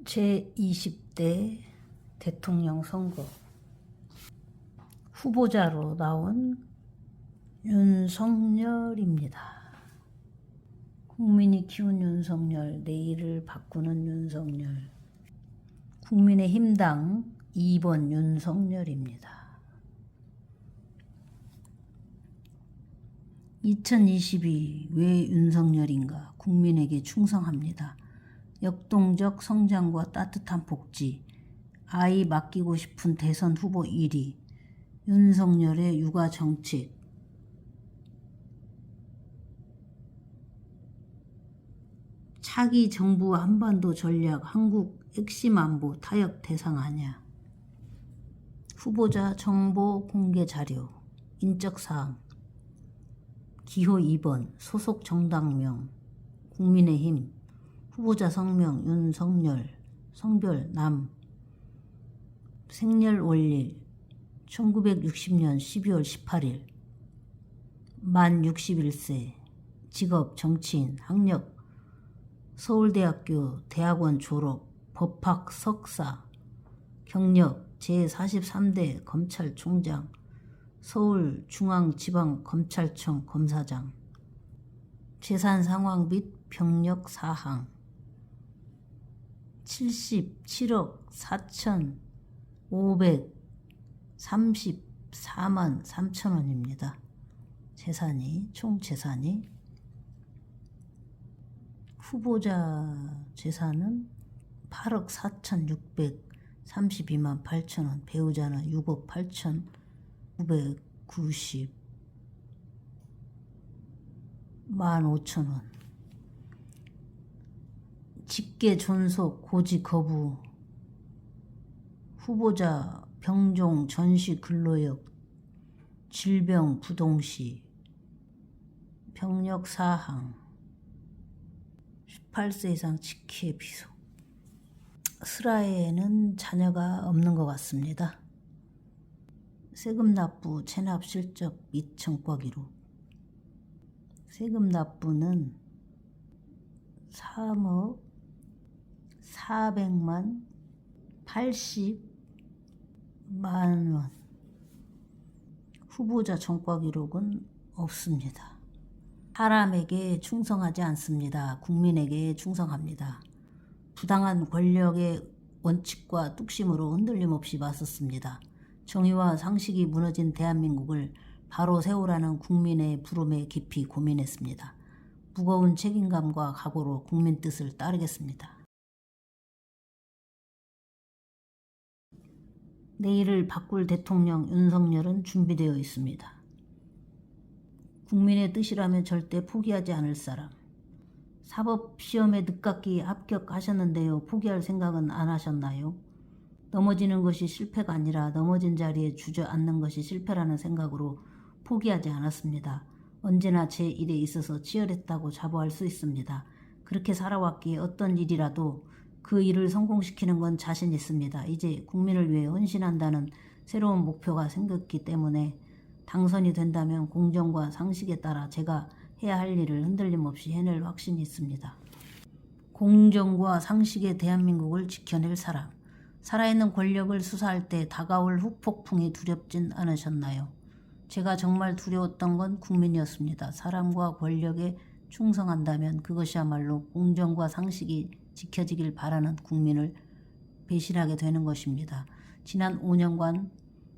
제20대 대통령 선거 후보자로 나온 윤석열입니다. 국민이 키운 윤석열, 내일을 바꾸는 윤석열, 국민의힘당 2번 윤석열입니다. 2022 왜 윤석열인가? 국민에게 충성합니다. 역동적 성장과 따뜻한 복지, 아이 맡기고 싶은 대선 후보 1위, 윤석열의 육아 정책, 차기 정부 한반도 전략, 한국 핵심 안보 타협 대상 아냐, 후보자 정보 공개 자료, 인적사항, 기호 2번, 소속 정당명, 국민의힘, 후보자 성명 윤석열, 성별 남, 생년월일 1960년 12월 18일, 만 61세, 직업 정치인, 학력 서울대학교 대학원 졸업, 법학 석사, 경력 제43대 검찰총장, 서울중앙지방검찰청 검사장, 재산 상황 및 병력 사항 77억 4,534만 3천원입니다. 총 재산이. 후보자 재산은 8억 4,632만 8천원, 배우자는 6억 8,990만 5천원. 직계 존속 고지 거부, 후보자 병종 전시 근로역, 질병 부동시, 병력 사항, 18세 이상 직계 비속. 슬하에는 자녀가 없는 것 같습니다. 세금 납부, 체납 실적 및 청과 기록. 세금 납부는 3억 400만 80만원. 후보자 전과 기록은 없습니다. 사람에게 충성하지 않습니다. 국민에게 충성합니다. 부당한 권력의 원칙과 뚝심으로 흔들림 없이 맞섰습니다. 정의와 상식이 무너진 대한민국을 바로 세우라는 국민의 부름에 깊이 고민했습니다. 무거운 책임감과 각오로 국민 뜻을 따르겠습니다. 내일을 바꿀 대통령 윤석열은 준비되어 있습니다. 국민의 뜻이라면 절대 포기하지 않을 사람. 사법시험에 늦깎이 합격하셨는데요. 포기할 생각은 안 하셨나요? 넘어지는 것이 실패가 아니라 넘어진 자리에 주저앉는 것이 실패라는 생각으로 포기하지 않았습니다. 언제나 제 일에 있어서 치열했다고 자부할 수 있습니다. 그렇게 살아왔기에 어떤 일이라도 그 일을 성공시키는 건 자신 있습니다. 이제 국민을 위해 헌신한다는 새로운 목표가 생겼기 때문에 당선이 된다면 공정과 상식에 따라 제가 해야 할 일을 흔들림 없이 해낼 확신이 있습니다. 공정과 상식의 대한민국을 지켜낼 사람. 살아있는 권력을 수사할 때 다가올 후폭풍이 두렵진 않으셨나요? 제가 정말 두려웠던 건 국민이었습니다. 사람과 권력에 충성한다면 그것이야말로 공정과 상식이 지켜지길 바라는 국민을 배신하게 되는 것입니다. 지난 5년간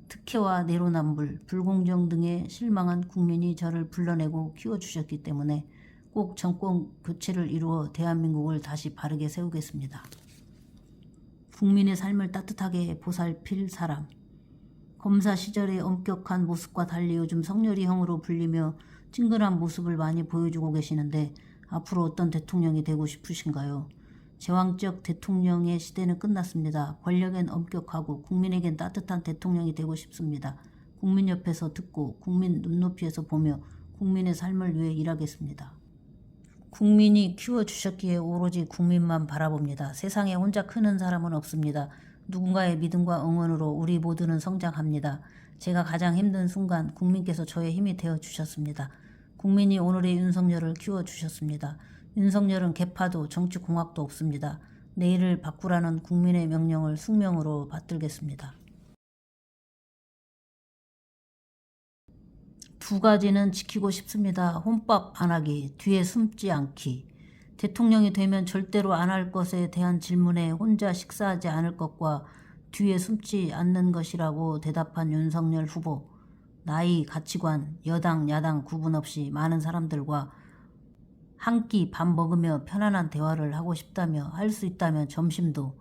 특혜와 내로남불, 불공정 등에 실망한 국민이 저를 불러내고 키워주셨기 때문에 꼭 정권 교체를 이루어 대한민국을 다시 바르게 세우겠습니다. 국민의 삶을 따뜻하게 보살필 사람. 검사 시절의 엄격한 모습과 달리 요즘 성렬이 형으로 불리며 친근한 모습을 많이 보여주고 계시는데 앞으로 어떤 대통령이 되고 싶으신가요? 제왕적 대통령의 시대는 끝났습니다. 권력엔 엄격하고 국민에겐 따뜻한 대통령이 되고 싶습니다. 국민 옆에서 듣고 국민 눈높이에서 보며 국민의 삶을 위해 일하겠습니다. 국민이 키워주셨기에 오로지 국민만 바라봅니다. 세상에 혼자 크는 사람은 없습니다. 누군가의 믿음과 응원으로 우리 모두는 성장합니다. 제가 가장 힘든 순간 국민께서 저의 힘이 되어주셨습니다. 국민이 오늘의 윤석열을 키워주셨습니다. 윤석열은 개파도 정치공학도 없습니다. 내일을 바꾸라는 국민의 명령을 숙명으로 받들겠습니다. 두 가지는 지키고 싶습니다. 혼밥 안 하기, 뒤에 숨지 않기. 대통령이 되면 절대로 안 할 것에 대한 질문에 혼자 식사하지 않을 것과 뒤에 숨지 않는 것이라고 대답한 윤석열 후보. 나이, 가치관, 여당, 야당 구분 없이 많은 사람들과 한 끼 밥 먹으며 편안한 대화를 하고 싶다며 할 수 있다면 점심도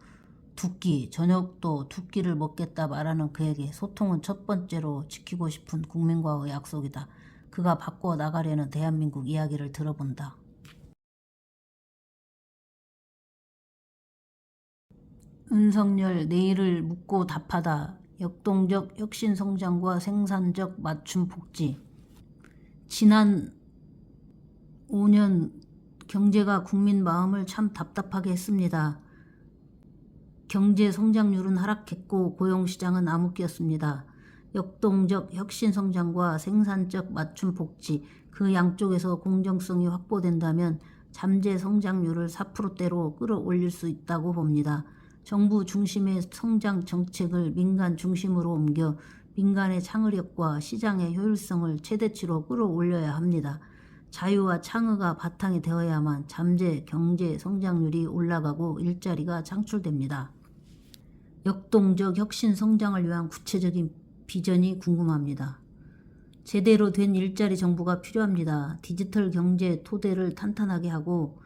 두 끼, 저녁도 두 끼를 먹겠다 말하는 그에게 소통은 첫 번째로 지키고 싶은 국민과의 약속이다. 그가 바꿔 나가려는 대한민국 이야기를 들어본다. 윤석열 내일을 묻고 답하다. 역동적 혁신성장과 생산적 맞춤 복지. 지난 5년 경제가 국민 마음을 참 답답하게 했습니다. 경제 성장률은 하락했고 고용시장은 암흑기였습니다. 역동적 혁신성장과 생산적 맞춤 복지, 그 양쪽에서 공정성이 확보된다면 잠재 성장률을 4%대로 끌어올릴 수 있다고 봅니다. 정부 중심의 성장 정책을 민간 중심으로 옮겨 민간의 창의력과 시장의 효율성을 최대치로 끌어올려야 합니다. 자유와 창의가 바탕이 되어야만 잠재 경제 성장률이 올라가고 일자리가 창출됩니다. 역동적 혁신 성장을 위한 구체적인 비전이 궁금합니다. 제대로 된 일자리 정부가 필요합니다. 디지털 경제 토대를 탄탄하게 하고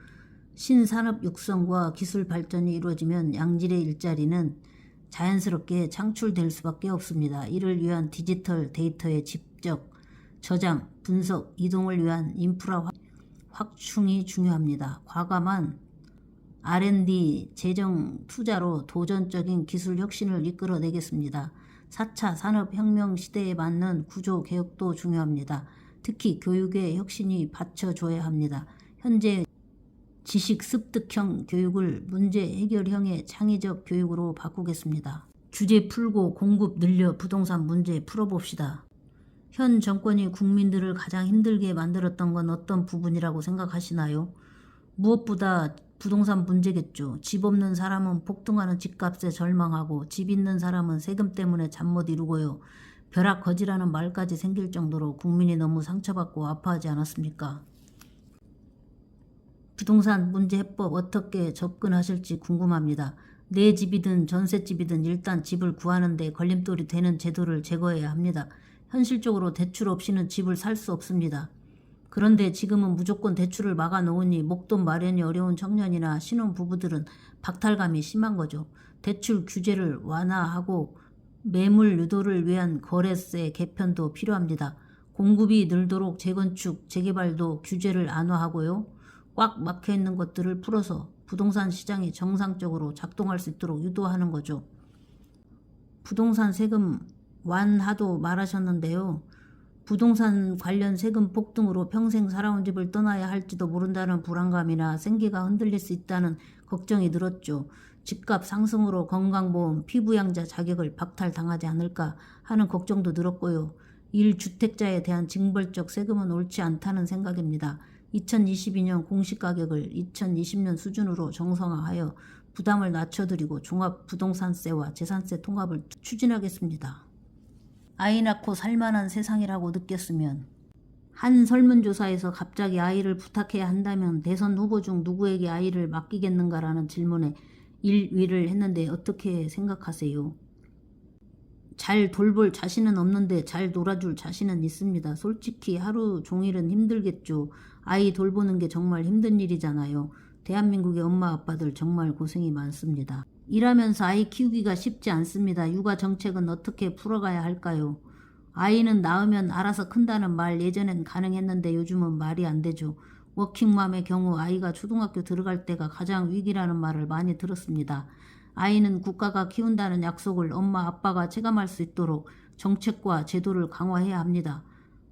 신산업 육성과 기술 발전이 이루어지면 양질의 일자리는 자연스럽게 창출될 수밖에 없습니다. 이를 위한 디지털 데이터의 직접 저장, 분석, 이동을 위한 인프라 확충이 중요합니다. 과감한 R&D 재정 투자로 도전적인 기술 혁신을 이끌어내겠습니다. 4차 산업혁명 시대에 맞는 구조 개혁도 중요합니다. 특히 교육의 혁신이 받쳐줘야 합니다. 현재 지식 습득형 교육을 문제 해결형의 창의적 교육으로 바꾸겠습니다. 규제 풀고 공급 늘려 부동산 문제 풀어봅시다. 현 정권이 국민들을 가장 힘들게 만들었던 건 어떤 부분이라고 생각하시나요? 무엇보다 부동산 문제겠죠. 집 없는 사람은 폭등하는 집값에 절망하고 집 있는 사람은 세금 때문에 잠 못 이루고요. 벼락거지라는 말까지 생길 정도로 국민이 너무 상처받고 아파하지 않았습니까? 부동산 문제 해법 어떻게 접근하실지 궁금합니다. 내 집이든 전셋집이든 일단 집을 구하는 데 걸림돌이 되는 제도를 제거해야 합니다. 현실적으로 대출 없이는 집을 살 수 없습니다. 그런데 지금은 무조건 대출을 막아놓으니 목돈 마련이 어려운 청년이나 신혼부부들은 박탈감이 심한 거죠. 대출 규제를 완화하고 매물 유도를 위한 거래세 개편도 필요합니다. 공급이 늘도록 재건축, 재개발도 규제를 완화하고요. 꽉 막혀있는 것들을 풀어서 부동산 시장이 정상적으로 작동할 수 있도록 유도하는 거죠. 부동산 세금 완화도 말하셨는데요. 부동산 관련 세금 폭등으로 평생 살아온 집을 떠나야 할지도 모른다는 불안감이나 생계가 흔들릴 수 있다는 걱정이 늘었죠. 집값 상승으로 건강보험, 피부양자 자격을 박탈당하지 않을까 하는 걱정도 늘었고요. 1주택자에 대한 징벌적 세금은 옳지 않다는 생각입니다. 2022년 공시가격을 2020년 수준으로 정상화하여 부담을 낮춰드리고 종합부동산세와 재산세 통합을 추진하겠습니다. 아이 낳고 살만한 세상이라고 느꼈으면, 한 설문조사에서 갑자기 아이를 부탁해야 한다면 대선 후보 중 누구에게 아이를 맡기겠는가라는 질문에 1위를 했는데 어떻게 생각하세요? 잘 돌볼 자신은 없는데 잘 놀아줄 자신은 있습니다. 솔직히 하루 종일은 힘들겠죠. 아이 돌보는 게 정말 힘든 일이잖아요. 대한민국의 엄마 아빠들 정말 고생이 많습니다. 일하면서 아이 키우기가 쉽지 않습니다. 육아 정책은 어떻게 풀어가야 할까요? 아이는 낳으면 알아서 큰다는 말 예전엔 가능했는데 요즘은 말이 안 되죠. 워킹맘의 경우 아이가 초등학교 들어갈 때가 가장 위기라는 말을 많이 들었습니다. 아이는 국가가 키운다는 약속을 엄마 아빠가 체감할 수 있도록 정책과 제도를 강화해야 합니다.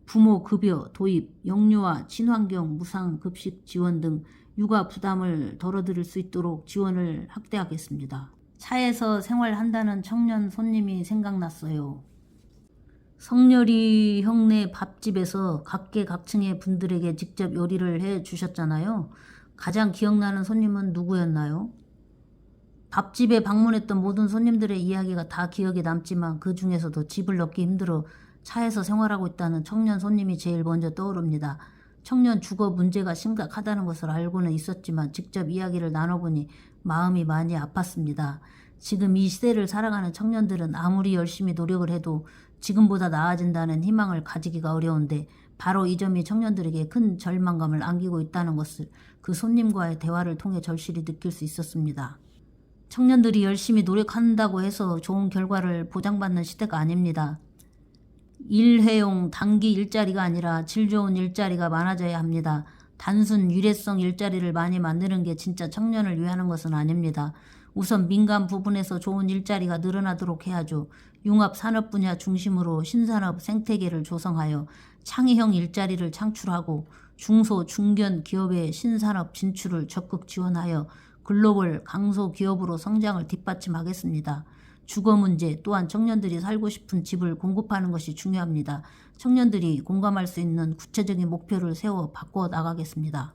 부모 급여 도입, 영유아, 친환경, 무상 급식 지원 등 육아 부담을 덜어드릴 수 있도록 지원을 확대하겠습니다. 차에서 생활한다는 청년 손님이 생각났어요. 성렬이 형네 밥집에서 각계각층의 분들에게 직접 요리를 해 주셨잖아요. 가장 기억나는 손님은 누구였나요? 밥집에 방문했던 모든 손님들의 이야기가 다 기억에 남지만 그 중에서도 집을 얻기 힘들어 차에서 생활하고 있다는 청년 손님이 제일 먼저 떠오릅니다. 청년 주거 문제가 심각하다는 것을 알고는 있었지만 직접 이야기를 나눠보니 마음이 많이 아팠습니다. 지금 이 시대를 살아가는 청년들은 아무리 열심히 노력을 해도 지금보다 나아진다는 희망을 가지기가 어려운데 바로 이 점이 청년들에게 큰 절망감을 안기고 있다는 것을 그 손님과의 대화를 통해 절실히 느낄 수 있었습니다. 청년들이 열심히 노력한다고 해서 좋은 결과를 보장받는 시대가 아닙니다. 일회용 단기 일자리가 아니라 질 좋은 일자리가 많아져야 합니다. 단순 일회성 일자리를 많이 만드는 게 진짜 청년을 위하는 것은 아닙니다. 우선 민간 부분에서 좋은 일자리가 늘어나도록 해야죠. 융합 산업 분야 중심으로 신산업 생태계를 조성하여 창의형 일자리를 창출하고 중소 중견 기업의 신산업 진출을 적극 지원하여 글로벌 강소 기업으로 성장을 뒷받침하겠습니다. 주거 문제 또한 청년들이 살고 싶은 집을 공급하는 것이 중요합니다. 청년들이 공감할 수 있는 구체적인 목표를 세워 바꿔 나가겠습니다.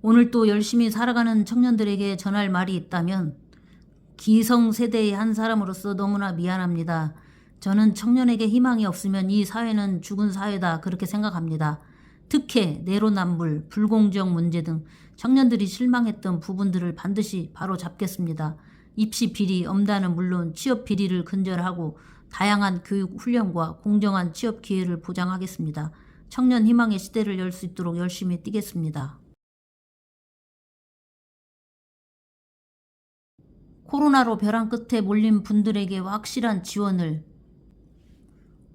오늘 또 열심히 살아가는 청년들에게 전할 말이 있다면 기성세대의 한 사람으로서 너무나 미안합니다. 저는 청년에게 희망이 없으면 이 사회는 죽은 사회다 그렇게 생각합니다. 특혜, 내로남불, 불공정 문제 등 청년들이 실망했던 부분들을 반드시 바로 잡겠습니다. 입시 비리, 엄단은 물론 취업 비리를 근절하고 다양한 교육 훈련과 공정한 취업 기회를 보장하겠습니다. 청년 희망의 시대를 열 수 있도록 열심히 뛰겠습니다. 코로나로 벼랑 끝에 몰린 분들에게 확실한 지원을.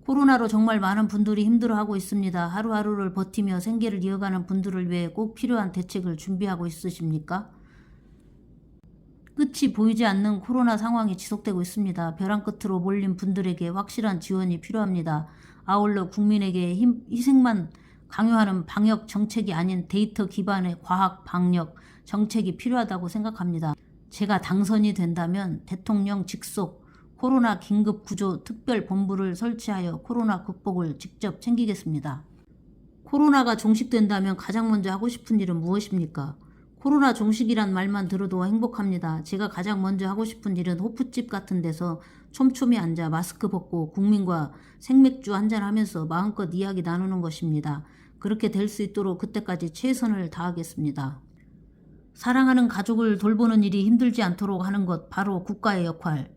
코로나로 정말 많은 분들이 힘들어하고 있습니다. 하루하루를 버티며 생계를 이어가는 분들을 위해 꼭 필요한 대책을 준비하고 있으십니까? 끝이 보이지 않는 코로나 상황이 지속되고 있습니다. 벼랑 끝으로 몰린 분들에게 확실한 지원이 필요합니다. 아울러 국민에게 희생만 강요하는 방역 정책이 아닌 데이터 기반의 과학 방역 정책이 필요하다고 생각합니다. 제가 당선이 된다면 대통령 직속 코로나 긴급구조 특별본부를 설치하여 코로나 극복을 직접 챙기겠습니다. 코로나가 종식된다면 가장 먼저 하고 싶은 일은 무엇입니까? 코로나 종식이란 말만 들어도 행복합니다. 제가 가장 먼저 하고 싶은 일은 호프집 같은 데서 촘촘히 앉아 마스크 벗고 국민과 생맥주 한잔하면서 마음껏 이야기 나누는 것입니다. 그렇게 될 수 있도록 그때까지 최선을 다하겠습니다. 사랑하는 가족을 돌보는 일이 힘들지 않도록 하는 것 바로 국가의 역할.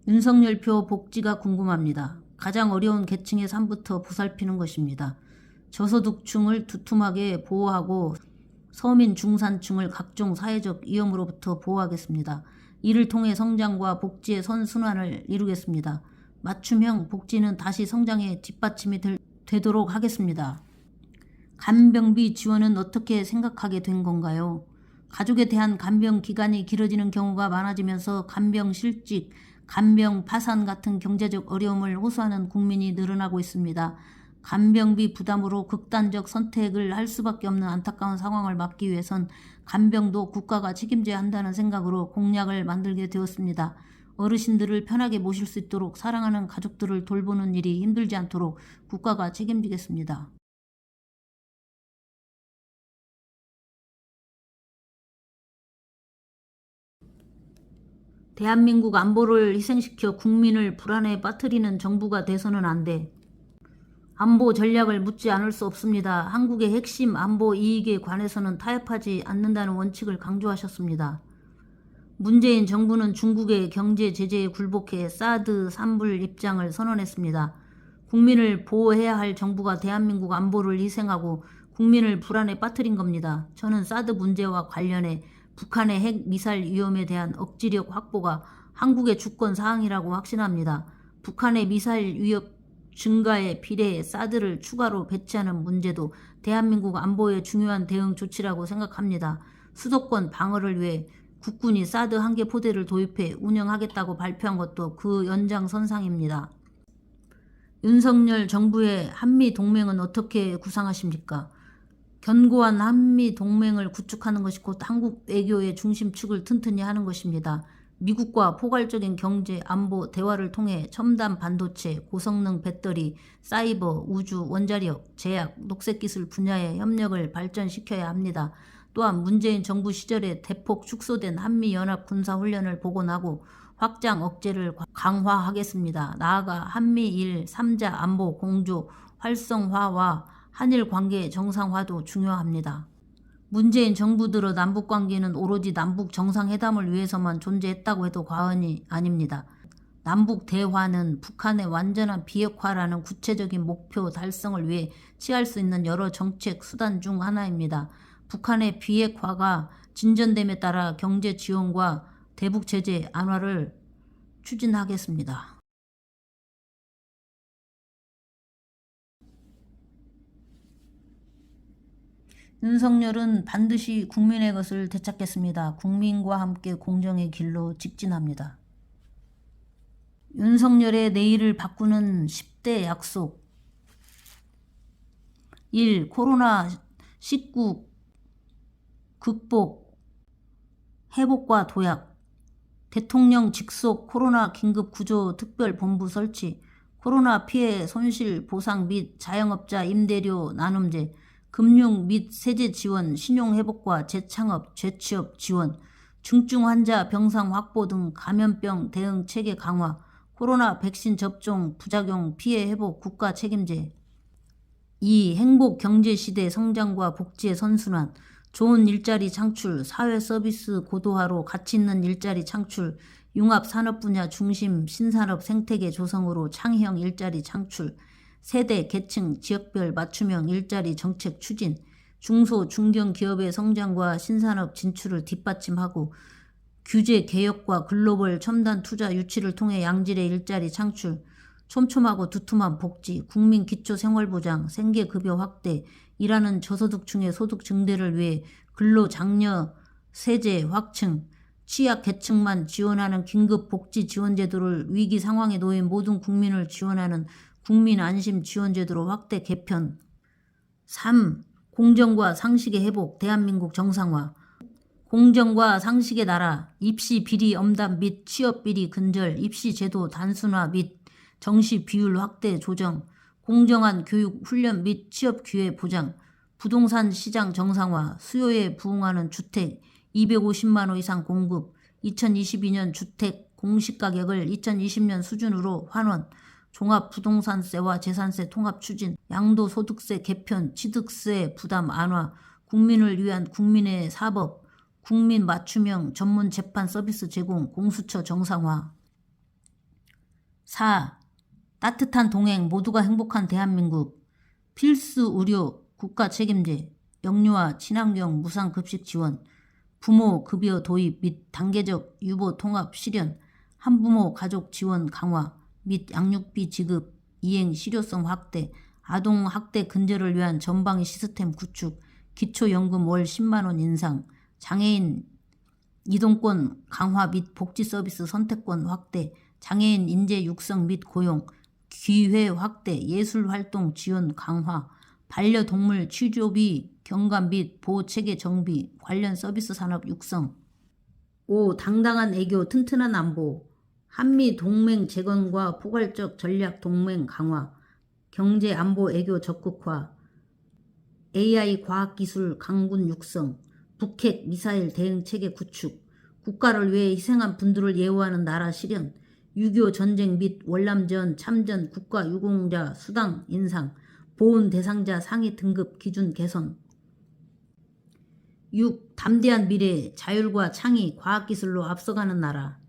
윤석열표 복지가 궁금합니다. 가장 어려운 계층의 삶부터 보살피는 것입니다. 저소득층을 두툼하게 보호하고 서민 중산층을 각종 사회적 위험으로부터 보호하겠습니다. 이를 통해 성장과 복지의 선순환을 이루겠습니다. 맞춤형 복지는 다시 성장의 뒷받침이 되도록 하겠습니다. 간병비 지원은 어떻게 생각하게 된 건가요? 가족에 대한 간병 기간이 길어지는 경우가 많아지면서 간병 실직, 간병 파산 같은 경제적 어려움을 호소하는 국민이 늘어나고 있습니다. 간병비 부담으로 극단적 선택을 할 수밖에 없는 안타까운 상황을 막기 위해선 간병도 국가가 책임져야 한다는 생각으로 공약을 만들게 되었습니다. 어르신들을 편하게 모실 수 있도록 사랑하는 가족들을 돌보는 일이 힘들지 않도록 국가가 책임지겠습니다. 대한민국 안보를 희생시켜 국민을 불안에 빠뜨리는 정부가 돼서는 안 돼. 안보 전략을 묻지 않을 수 없습니다. 한국의 핵심 안보 이익에 관해서는 타협하지 않는다는 원칙을 강조하셨습니다. 문재인 정부는 중국의 경제 제재에 굴복해 사드 산불 입장을 선언했습니다. 국민을 보호해야 할 정부가 대한민국 안보를 희생하고 국민을 불안에 빠뜨린 겁니다. 저는 사드 문제와 관련해 북한의 핵 미사일 위험에 대한 억지력 확보가 한국의 주권 사항이라고 확신합니다. 북한의 미사일 위협 증가에 비례해 사드를 추가로 배치하는 문제도 대한민국 안보의 중요한 대응 조치라고 생각합니다. 수도권 방어를 위해 국군이 사드 1개 포대를 도입해 운영하겠다고 발표한 것도 그 연장선상입니다. 윤석열 정부의 한미동맹은 어떻게 구상하십니까? 견고한 한미동맹을 구축하는 것이 곧 한국 외교의 중심축을 튼튼히 하는 것입니다. 미국과 포괄적인 경제, 안보, 대화를 통해 첨단 반도체, 고성능 배터리, 사이버, 우주, 원자력, 제약, 녹색기술 분야의 협력을 발전시켜야 합니다. 또한 문재인 정부 시절에 대폭 축소된 한미연합 군사훈련을 복원하고 확장 억제를 강화하겠습니다. 나아가 한미일 3자 안보 공조 활성화와 한일 관계 정상화도 중요합니다. 문재인 정부 들어 남북관계는 오로지 남북 정상회담을 위해서만 존재했다고 해도 과언이 아닙니다. 남북 대화는 북한의 완전한 비핵화라는 구체적인 목표 달성을 위해 취할 수 있는 여러 정책 수단 중 하나입니다. 북한의 비핵화가 진전됨에 따라 경제 지원과 대북 제재 완화를 추진하겠습니다. 윤석열은 반드시 국민의 것을 되찾겠습니다. 국민과 함께 공정의 길로 직진합니다. 윤석열의 내일을 바꾸는 10대 약속. 1. 코로나19 극복, 회복과 도약. 대통령 직속 코로나 긴급구조특별본부 설치. 코로나 피해 손실 보상 및 자영업자 임대료 나눔제, 금융 및 세제 지원, 신용회복과 재창업, 재취업 지원, 중증 환자 병상 확보 등 감염병 대응 체계 강화, 코로나 백신 접종 부작용 피해 회복 국가 책임제. 2. 행복 경제 시대 성장과 복지의 선순환, 좋은 일자리 창출, 사회 서비스 고도화로 가치 있는 일자리 창출, 융합 산업 분야 중심 신산업 생태계 조성으로 창의형 일자리 창출, 세대, 계층, 지역별 맞춤형 일자리 정책 추진, 중소, 중견 기업의 성장과 신산업 진출을 뒷받침하고 규제 개혁과 글로벌 첨단 투자 유치를 통해 양질의 일자리 창출, 촘촘하고 두툼한 복지, 국민 기초생활보장, 생계급여 확대, 일하는 저소득층의 소득 증대를 위해 근로장려 세제 확충, 취약계층만 지원하는 긴급복지지원제도를 위기 상황에 놓인 모든 국민을 지원하는 국민안심지원제도로 확대 개편. 3. 공정과 상식의 회복, 대한민국 정상화. 공정과 상식의 나라, 입시 비리 엄단 및 취업 비리 근절, 입시 제도 단순화 및 정시 비율 확대 조정, 공정한 교육, 훈련 및 취업 기회 보장, 부동산 시장 정상화, 수요에 부응하는 주택 250만 호 이상 공급, 2022년 주택 공시가격을 2020년 수준으로 환원, 종합부동산세와 재산세 통합 추진, 양도소득세 개편, 취득세 부담 완화, 국민을 위한 국민의 사법, 국민 맞춤형 전문 재판 서비스 제공, 공수처 정상화. 4. 따뜻한 동행, 모두가 행복한 대한민국. 필수 의료 국가 책임제, 영유아 친환경 무상급식 지원, 부모 급여 도입 및 단계적 유보 통합 실현, 한부모 가족 지원 강화 및 양육비 지급 이행 실효성 확대, 아동 학대 근절을 위한 전방위 시스템 구축, 기초연금 월 10만원 인상, 장애인 이동권 강화 및 복지 서비스 선택권 확대, 장애인 인재 육성 및 고용, 기회 확대, 예술활동 지원 강화, 반려동물 취조비 경감 및 보호체계 정비, 관련 서비스 산업 육성. 5. 당당한 애교, 튼튼한 안보, 한미 동맹 재건과 포괄적 전략 동맹 강화, 경제 안보 애교 적극화, AI 과학기술 강군 육성, 북핵 미사일 대응 체계 구축, 국가를 위해 희생한 분들을 예우하는 나라 실현, 6.25 전쟁 및 월남전 참전 국가 유공자 수당 인상, 보훈 대상자 상위 등급 기준 개선. 6. 담대한 미래, 자율과 창의, 과학기술로 앞서가는 나라.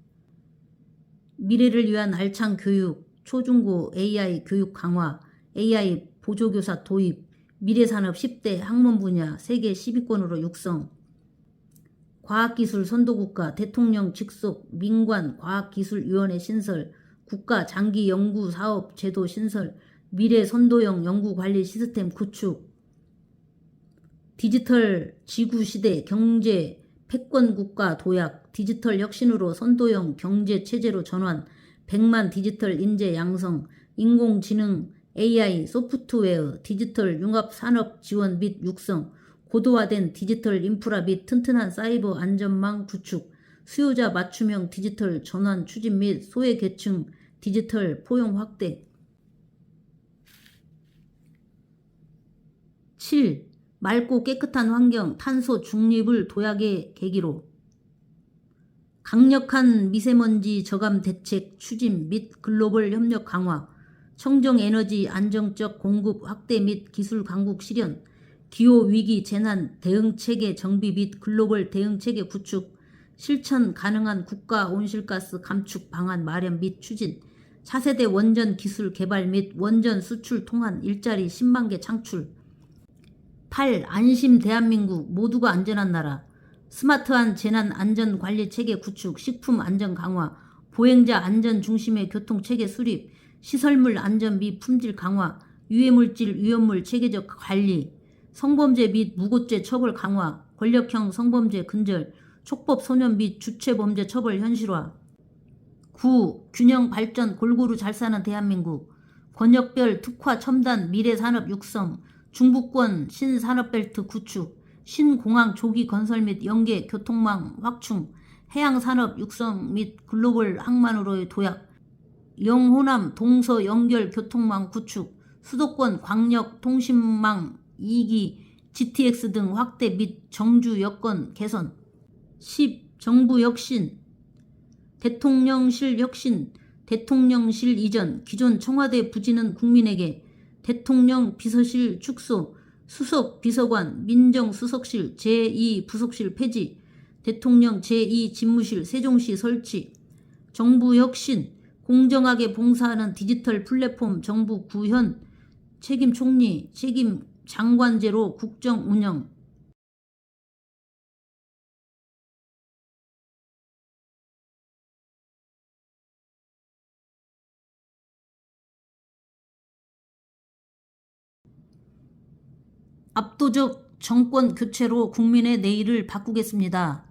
미래를 위한 알찬 교육, 초중고 AI 교육 강화, AI 보조교사 도입, 미래산업 10대 학문 분야 세계 10위권으로 육성. 과학기술 선도국가, 대통령 직속 민관과학기술위원회 신설, 국가 장기연구사업 제도 신설, 미래 선도형 연구관리 시스템 구축. 디지털 지구시대 경제 패권국가 도약, 디지털 혁신으로 선도형 경제체제로 전환, 100만 디지털 인재 양성, 인공지능, AI, 소프트웨어, 디지털 융합산업 지원 및 육성, 고도화된 디지털 인프라 및 튼튼한 사이버 안전망 구축, 수요자 맞춤형 디지털 전환 추진 및 소외계층 디지털 포용 확대. 7. 맑고 깨끗한 환경 탄소 중립을 도약의 계기로. 강력한 미세먼지 저감 대책 추진 및 글로벌 협력 강화, 청정에너지 안정적 공급 확대 및 기술 강국 실현, 기후위기 재난 대응체계 정비 및 글로벌 대응체계 구축, 실천 가능한 국가 온실가스 감축 방안 마련 및 추진, 차세대 원전 기술 개발 및 원전 수출 통한 일자리 10만 개 창출. 8. 안심 대한민국 모두가 안전한 나라. 스마트한 재난 안전 관리 체계 구축, 식품 안전 강화, 보행자 안전 중심의 교통 체계 수립, 시설물 안전 및 품질 강화, 유해물질 위험물 체계적 관리, 성범죄 및 무고죄 처벌 강화, 권력형 성범죄 근절, 촉법 소년 및 주체범죄 처벌 현실화. 9. 균형 발전 골고루 잘 사는 대한민국. 권역별 특화 첨단 미래산업 육성, 중부권 신산업벨트 구축, 신공항 조기 건설 및 연계 교통망 확충, 해양산업 육성 및 글로벌 항만으로의 도약, 영호남 동서 연결 교통망 구축, 수도권 광역 통신망 2기 GTX 등 확대 및 정주 여건 개선. 10. 정부 혁신. 대통령실 혁신. 대통령실 이전. 기존 청와대 부지는 국민에게. 대통령 비서실 축소. 수석 비서관 민정수석실 제2부속실 폐지. 대통령 제2집무실 세종시 설치. 정부 혁신. 공정하게 봉사하는 디지털 플랫폼 정부 구현. 책임 총리, 책임 장관제로 국정 운영. 압도적 정권 교체로 국민의 내일을 바꾸겠습니다.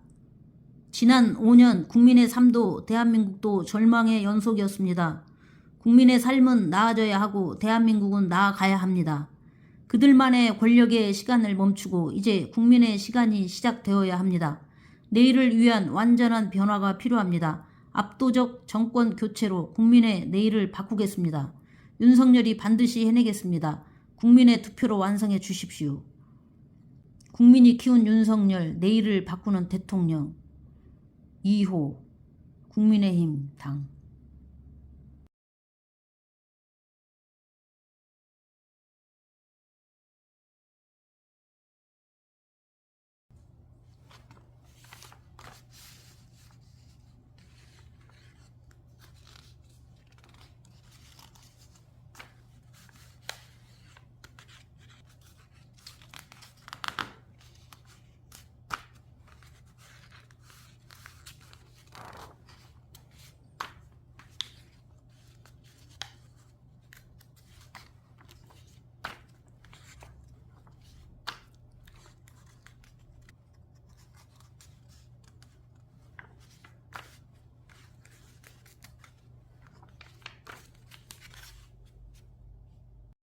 지난 5년 국민의 삶도 대한민국도 절망의 연속이었습니다. 국민의 삶은 나아져야 하고 대한민국은 나아가야 합니다. 그들만의 권력의 시간을 멈추고 이제 국민의 시간이 시작되어야 합니다. 내일을 위한 완전한 변화가 필요합니다. 압도적 정권 교체로 국민의 내일을 바꾸겠습니다. 윤석열이 반드시 해내겠습니다. 국민의 투표로 완성해 주십시오. 국민이 키운 윤석열, 내일을 바꾸는 대통령. 2호 국민의힘 당.